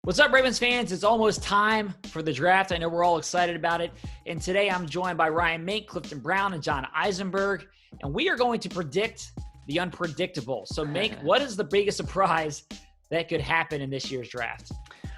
What's up, Ravens fans? It's almost time for the draft. I know we're all excited about it. And today I'm joined by Ryan MINK, Clifton Brown, and John EISENBERG. And we are going to predict the unpredictable. So, MINK, what is the biggest surprise that could happen in this year's draft?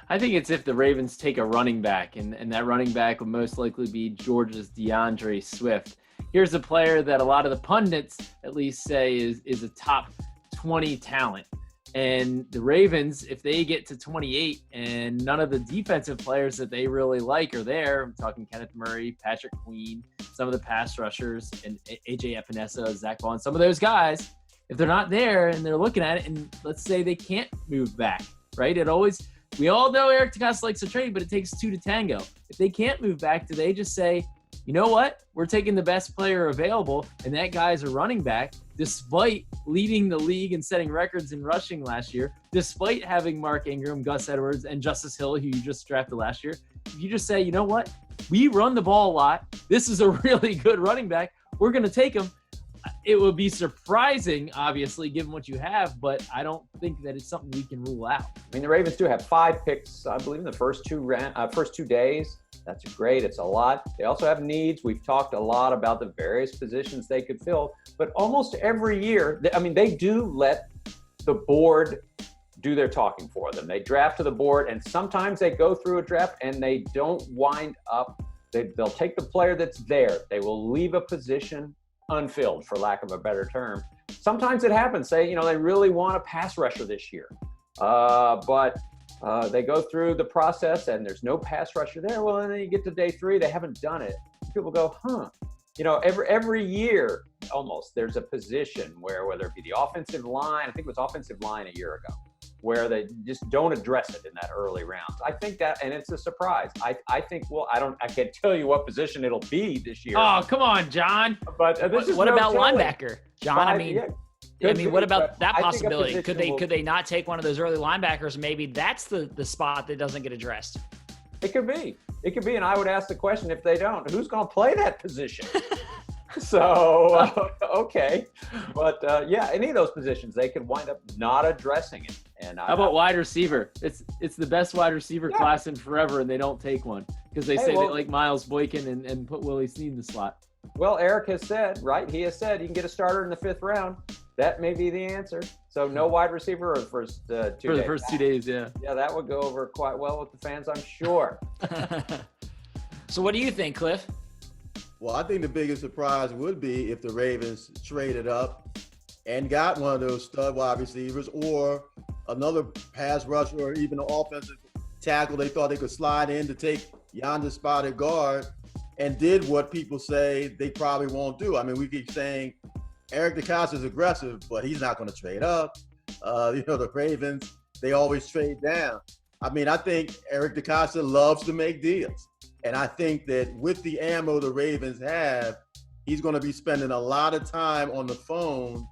I think it's if the Ravens take a running back, and that running back would most likely be Georgia's DeAndre Swift. Here's a player that a lot of the pundits at least say is a top 20 talent. And the Ravens, if they get to 28 and none of the defensive players that they really like are there, I'm talking Kenneth Murray, Patrick Queen, some of the pass rushers, and AJ Epinesa, Zach Bond, some of those guys, if they're not there and they're looking at it, and let's say they can't move back, right? We all know Eric DeCosta likes to trade, but it takes two to tango. If they can't move back, do they just say, you know what? We're taking the best player available, and that guy's a running back, despite leading the league and setting records in rushing last year, despite having Mark Ingram, Gus Edwards, and Justice Hill, who you just drafted last year. If you just say, you know what? We run the ball a lot. This is a really good running back. We're going to take him. It would be surprising, obviously, given what you have, but I don't think that it's something we can rule out. I mean, the Ravens do have 5 picks, I believe, in the first two days. That's great. It's a lot. They also have needs. We've talked a lot about the various positions they could fill, but almost every year, they do let the board do their talking for them. They draft to the board, and sometimes they go through a draft and they don't wind up. They'll take the player that's there. They will leave a position unfilled, for lack of a better term. Sometimes it happens. Say, they really want a pass rusher this year, but they go through the process and there's no pass rusher there. Well, and then you get to day 3, they haven't done it. People go, every year almost there's a position where, whether it be the offensive line, I think it was offensive line a year ago, where they just don't address it in that early rounds. I think that, and it's a surprise. I think, I can't tell you what position it'll be this year. Oh, come on, John. But what about linebacker, John? What about that I think possibility? Could they not take one of those early linebackers? Maybe that's the spot that doesn't get addressed. It could be, and I would ask the question, if they don't, who's going to play that position? So, okay. But, any of those positions, they could wind up not addressing it. And how about wide receiver? It's the best wide receiver class in forever, and they don't take one because they say they like Miles Boykin and put Willie Snead in the slot. Well, Eric has said, right? He has said you can get a starter in the 5th round. That may be the answer. So no wide receiver or the first 2 days? For the first 2 days, yeah. Yeah, that would go over quite well with the fans, I'm sure. So what do you think, Cliff? Well, I think the biggest surprise would be if the Ravens traded up and got one of those stud wide receivers or another pass rusher or even an offensive tackle they thought they could slide in to take Yonder's spot at guard and did what people say they probably won't do. I mean, we keep saying Eric DeCosta is aggressive, but he's not going to trade up. The Ravens, they always trade down. I mean, I think Eric DeCosta loves to make deals. And I think that with the ammo the Ravens have, he's going to be spending a lot of time on the phone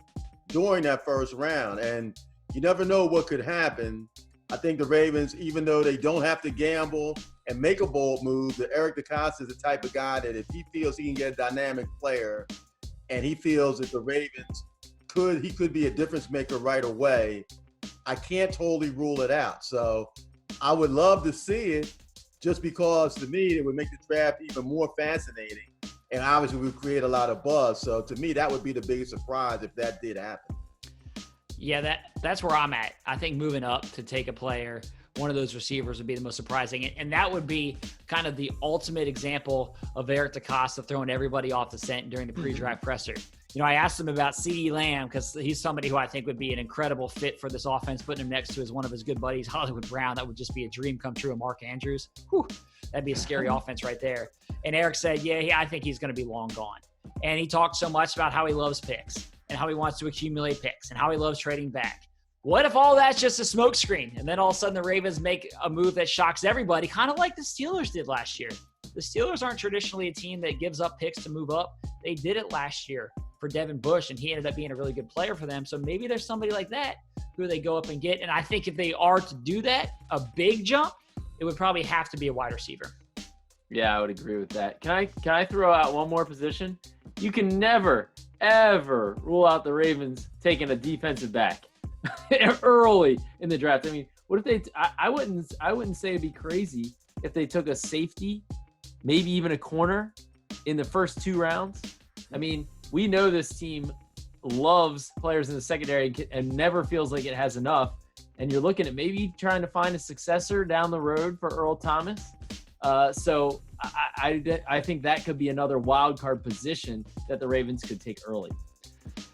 during that first round. And you never know what could happen. I think the Ravens, even though they don't have to gamble and make a bold move, that Eric DeCosta is the type of guy that if he feels he can get a dynamic player and he feels that the Ravens could be a difference maker right away, I can't totally rule it out. So I would love to see it, just because to me it would make the draft even more fascinating and obviously would create a lot of buzz. So to me, that would be the biggest surprise if that did happen. Yeah, that's where I'm at. I think moving up to take a player, one of those receivers would be the most surprising. And that would be kind of the ultimate example of Eric DeCosta throwing everybody off the scent during the pre-draft presser. I asked him about CeeDee Lamb because he's somebody who I think would be an incredible fit for this offense, putting him next to one of his good buddies, Hollywood Brown. That would just be a dream come true of Mark Andrews. Whew, that'd be a scary offense right there. And Eric said, I think he's going to be long gone. And he talked so much about how he loves picks and how he wants to accumulate picks and how he loves trading back. What if all that's just a smokescreen and then all of a sudden the Ravens make a move that shocks everybody, kind of like the Steelers did last year? The Steelers aren't traditionally a team that gives up picks to move up. They did it last year for Devin Bush, and he ended up being a really good player for them. So maybe there's somebody like that who they go up and get. And I think if they are to do that, a big jump, it would probably have to be a wide receiver. Yeah, I would agree with that. Can I throw out one more position? You can never, ever rule out the Ravens taking a defensive back early in the draft. I mean, What if they? I wouldn't say it'd be crazy if they took a safety, maybe even a corner, in the first 2 rounds. I mean, we know this team loves players in the secondary and never feels like it has enough. And you're looking at maybe trying to find a successor down the road for Earl Thomas. So I think that could be another wild card position that the Ravens could take early.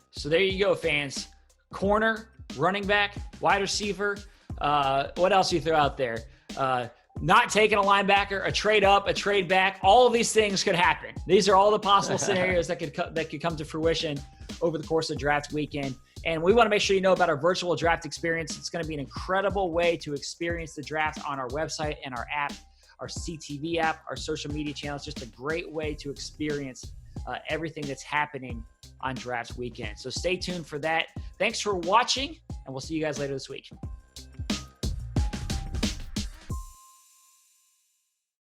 So there you go, fans. Corner, running back, wide receiver. What else do you throw out there? Not taking a linebacker, a trade up, a trade back. All of these things could happen. These are all the possible scenarios that could come to fruition over the course of draft weekend. And we want to make sure you know about our virtual draft experience. It's going to be an incredible way to experience the draft on our website and our app, our CTV app, our social media channels. Just a great way to experience everything that's happening on draft weekend. So stay tuned for that. Thanks for watching, and we'll see you guys later this week.